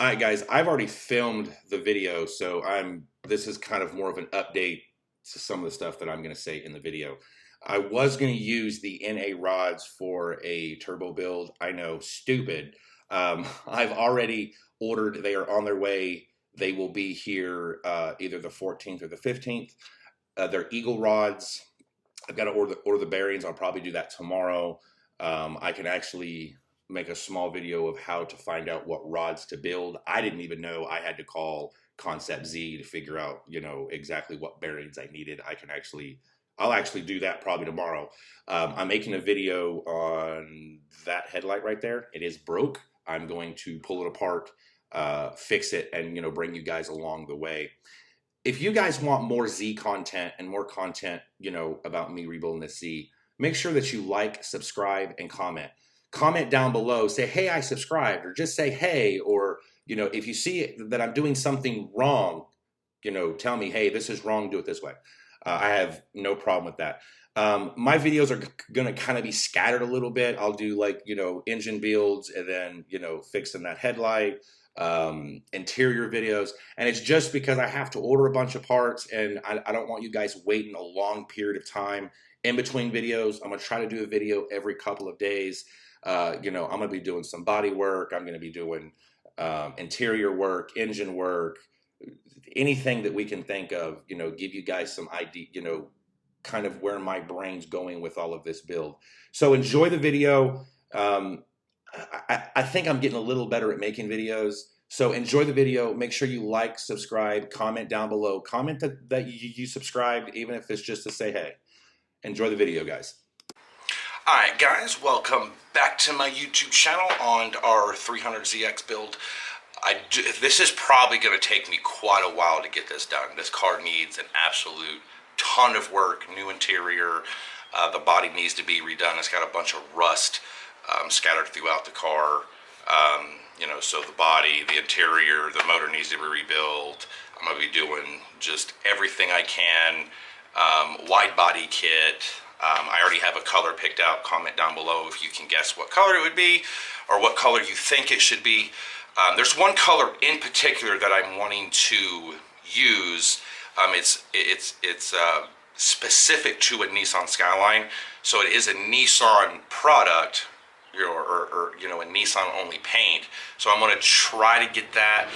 All right, guys, I've already filmed the video, so this is kind of more of an update to some of the stuff that I'm going to say in the video. I was going to use the NA rods for a turbo build. I know, stupid. I've already ordered. They are on their way. They will be here either the 14th or the 15th. They're Eagle rods. I've got to order the bearings. I'll probably do that tomorrow. I can actually make a small video of how to find out what rods to build. I didn't even know I had to call Concept Z to figure out, exactly what bearings I needed. I'll actually do that probably tomorrow. I'm making a video on that headlight right there. It is broke. I'm going to pull it apart, fix it, and, bring you guys along the way. If you guys want more Z content and more content, about me rebuilding this Z, make sure that you like, subscribe, and comment. Comment down below, say, hey, I subscribed, or just say, hey, or, if you see that I'm doing something wrong, tell me, hey, this is wrong, do it this way. I have no problem with that. My videos are going to kind of be scattered a little bit. I'll do engine builds and then, fixing that headlight, interior videos. And it's just because I have to order a bunch of parts and I don't want you guys waiting a long period of time in between videos. I'm going to try to do a video every couple of days. I'm going to be doing some body work. I'm going to be doing interior work, engine work, anything that we can think of, give you guys some idea, kind of where my brain's going with all of this build. So enjoy the video. I think I'm getting a little better at making videos. So enjoy the video. Make sure you like, subscribe, comment down below. Comment that you subscribed, even if it's just to say hey. Enjoy the video, guys. Alright guys, welcome back to my YouTube channel on our 300ZX build. This is probably going to take me quite a while to get this done. This car needs an absolute ton of work, new interior. The body needs to be redone. It's got a bunch of rust scattered throughout the car. So the body, the interior, the motor needs to be rebuilt. I'm going to be doing just everything I can. Wide body kit. I already have a color picked out. Comment down below if you can guess what color it would be or what color you think it should be. There's one color in particular that I'm wanting to use. It's specific to a Nissan Skyline, so it is a Nissan product, or a Nissan only paint. So I'm going to try to get that.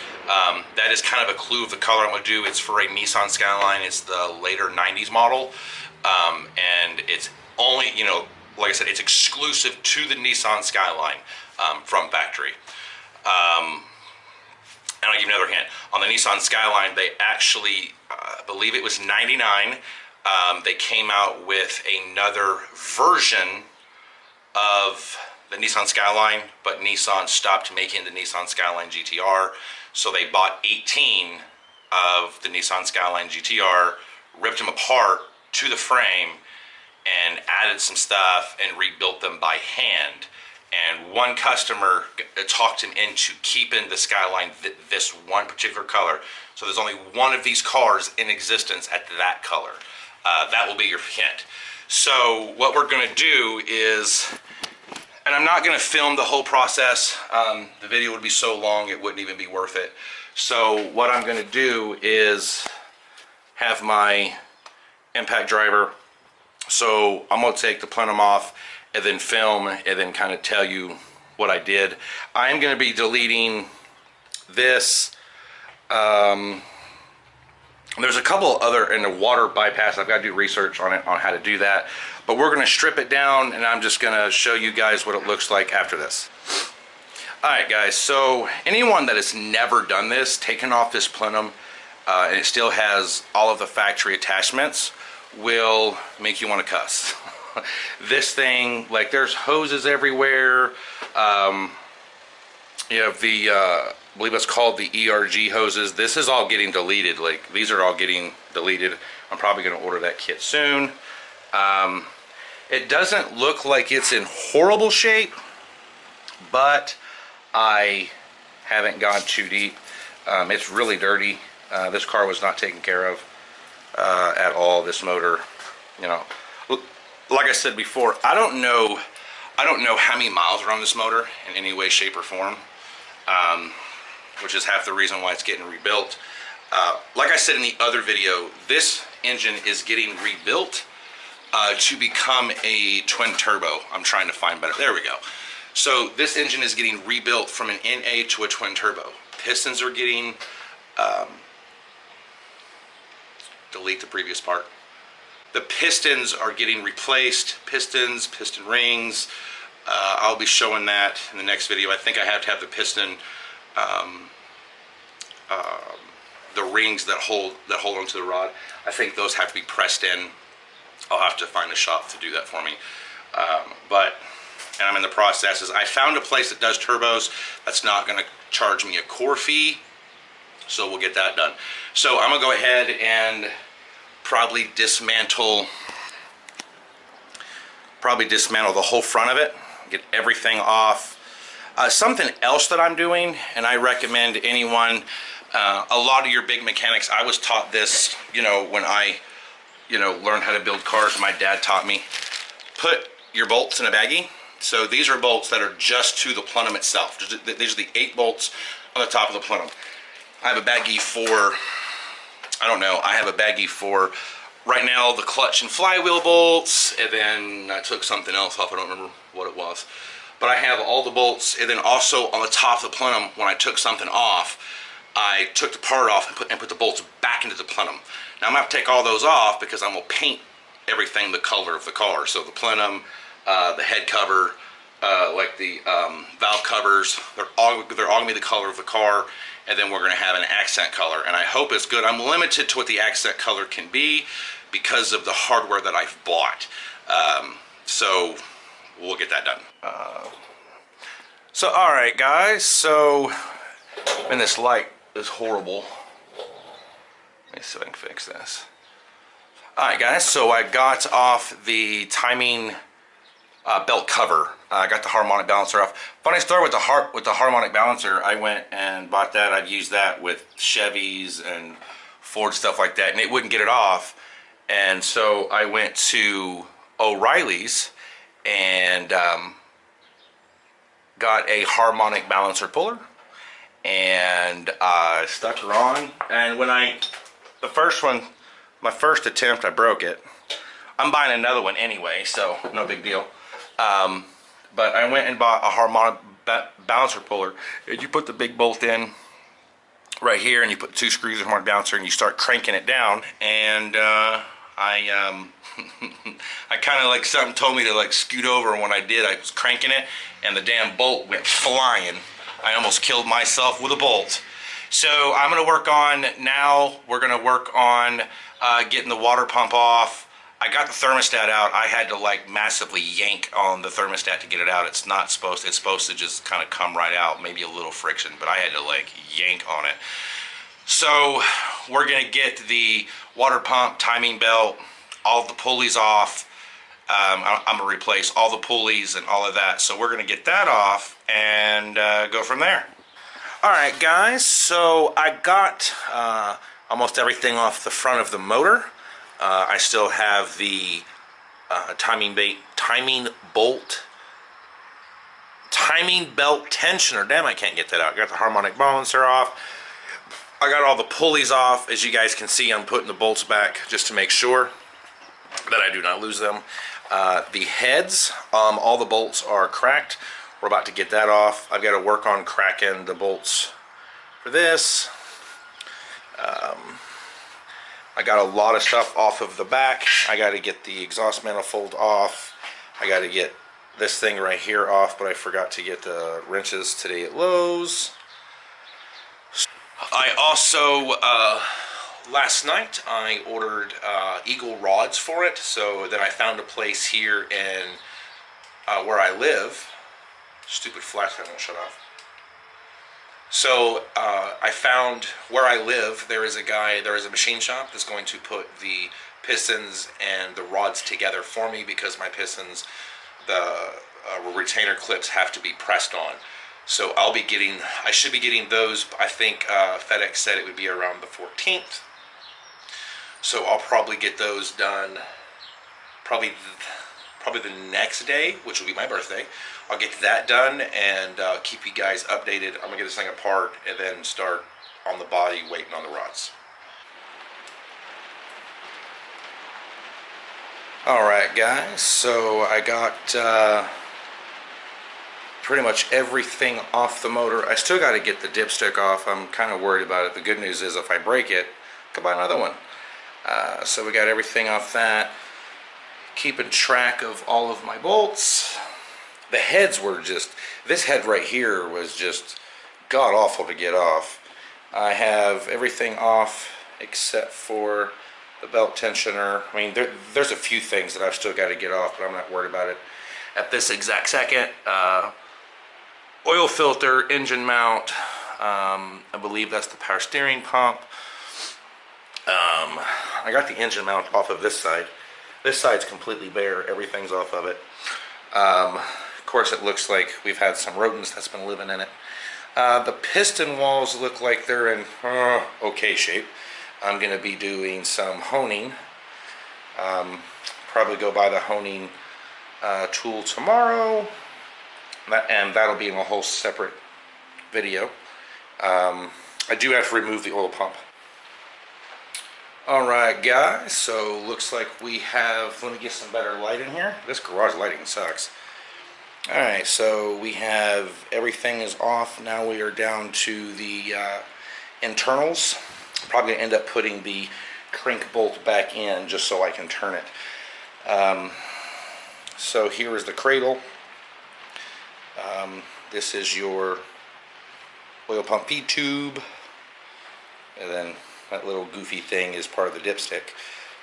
That is kind of a clue of the color I'm going to do. It's for a Nissan Skyline. It's the later 90s model. And it's only, like I said, it's exclusive to the Nissan Skyline from factory. And I'll give you another hint. On the Nissan Skyline, they actually, I believe it was 99, they came out with another version of the Nissan Skyline, but Nissan stopped making the Nissan Skyline GTR. So they bought 18 of the Nissan Skyline GTR, ripped them apart to the frame and added some stuff and rebuilt them by hand. And one customer talked him into keeping the Skyline this one particular color. So there's only one of these cars in existence at that color. That will be your hint. So what we're going to do is, and I'm not going to film the whole process. The video would be so long it wouldn't even be worth it. So what I'm going to do is have my impact driver. So I'm going to take the plenum off and then film and then kind of tell you what I did. I'm going to be deleting this. There's a couple other, in the water bypass, I've got to do research on it, on how to do that. But we're going to strip it down and I'm just going to show you guys what it looks like after this. Alright guys, so anyone that has never done this, taken off this plenum, and it still has all of the factory attachments, will make you want to cuss. This thing, like, there's hoses everywhere. You have the, I believe it's called the ERG hoses. This is all getting deleted. Like, these are all getting deleted. I'm probably going to order that kit soon. It doesn't look like it's in horrible shape, but I haven't gone too deep. It's really dirty. This car was not taken care of at all. This motor, like I said before, I don't know how many miles are on this motor in any way, shape, or form. which is half the reason why it's getting rebuilt. Like I said in the other video, this engine is getting rebuilt to become a twin turbo. I'm trying to find better. There we go. So this engine is getting rebuilt from an NA to a twin turbo. Pistons are getting, delete the previous part. The pistons are getting replaced. Pistons, piston rings. I'll be showing that in the next video. I think I have to have the piston, the rings that hold onto the rod. I think those have to be pressed in. I'll have to find a shop to do that for me. And I'm in the processes. I found a place that does turbos that's not going to charge me a core fee, so we'll get that done. So I'm going to go ahead and probably dismantle the whole front of it, get everything off. Something else that I'm doing, and I recommend anyone, a lot of your big mechanics, I was taught this, when I, learned how to build cars. My dad taught me. Put your bolts in a baggie. So these are bolts that are just to the plenum itself. These are the 8 bolts on the top of the plenum. I have a baggie for, right now, the clutch and flywheel bolts, and then I took something else off. I don't remember what it was. But I have all the bolts, and then also on the top of the plenum, when I took something off, I took the part off and put the bolts back into the plenum. Now I'm going to have to take all those off because I'm going to paint everything the color of the car. So the plenum, the head cover, like the valve covers, they're all going to be the color of the car, and then we're going to have an accent color, and I hope it's good. I'm limited to what the accent color can be because of the hardware that I've bought. So we'll get that done. So alright guys, so, and this light is horrible. Let me see if I can fix this. Alright guys, so I got off the timing belt cover. I got the harmonic balancer off. Funny story with the harmonic balancer, I went and bought that. I've used that with Chevys and Ford, stuff like that, and it wouldn't get it off. And so I went to O'Reilly's and got a harmonic balancer puller, and stuck her on. And when the first one, my first attempt, I broke it. I'm buying another one anyway, so no big deal. But I went and bought a harmonic balancer puller. You put the big bolt in right here, and you put 2 screws in harmonic balancer, and you start cranking it down. And I kind of like something told me to like scoot over, and when I did, I was cranking it, and the damn bolt went flying. I almost killed myself with a bolt. So I'm going to work on, now we're going to work on getting the water pump off. I got the thermostat out. I had to like massively yank on the thermostat to get it out. It's supposed to just kind of come right out, maybe a little friction, but I had to like yank on it. So we're gonna get the water pump, timing belt, all of the pulleys off. I'm gonna replace all the pulleys and all of that. So we're gonna get that off and go from there. All right guys, so I got almost everything off the front of the motor. I still have the timing belt tensioner. Damn, I can't get that out. I got the harmonic balancer off. I got all the pulleys off. As you guys can see, I'm putting the bolts back just to make sure that I do not lose them. The heads, all the bolts are cracked. We're about to get that off. I've got to work on cracking the bolts for this. I got a lot of stuff off of the back. I got to get the exhaust manifold off. I got to get this thing right here off, but I forgot to get the wrenches today at Lowe's. I also, last night, I ordered Eagle rods for it. So then I found a place here in where I live. Stupid flashlight won't shut off. So I found where I live, there is a machine shop that's going to put the pistons and the rods together for me, because my pistons, the retainer clips have to be pressed on. So I should be getting those. I think FedEx said it would be around the 14th. So I'll probably get those done probably probably the next day, which will be my birthday. I'll get that done and keep you guys updated. I'm gonna get this thing apart and then start on the body waiting on the rods. All right, guys, so I got pretty much everything off the motor. I still got to get the dipstick off. I'm kind of worried about it. The good news is if I break it, I can buy another one. So we got everything off that. Keeping track of all of my bolts. The heads were just, this head right here was just god awful to get off. I have everything off except for the belt tensioner. I mean, there's a few things that I've still got to get off, but I'm not worried about it at this exact second. Oil filter, engine mount, I believe that's the power steering pump. I got the engine mount off of this side. This side's completely bare, everything's off of it. Of course it looks like we've had some rodents that's been living in it. The piston walls look like they're in okay shape. I'm going to be doing some honing. Probably go buy the honing tool tomorrow, and that'll be in a whole separate video. I do have to remove the oil pump. Alright guys, so looks like we have, let me get some better light in here. This garage lighting sucks. Alright, so we have, everything is off. Now we are down to the internals. Probably going to end up putting the crank bolt back in just so I can turn it. So here is the cradle. This is your oil pump feed tube, and then that little goofy thing is part of the dipstick.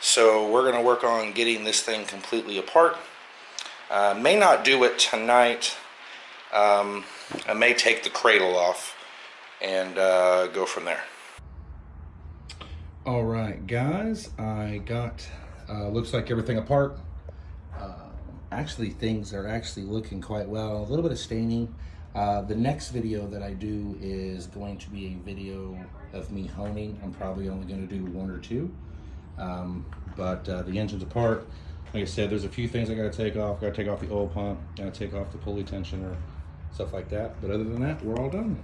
So we're going to work on getting this thing completely apart. May not do it tonight. I may take the cradle off and go from there. Alright guys, I got, looks like everything apart. Actually things are actually looking quite well. A little bit of staining. The next video that I do is going to be a video of me honing. I'm probably only going to do one or two. But the engine's apart. Like I said, there's a few things I got to take off. Got to take off the oil pump, got to take off the pulley tensioner, stuff like that. But other than that, we're all done.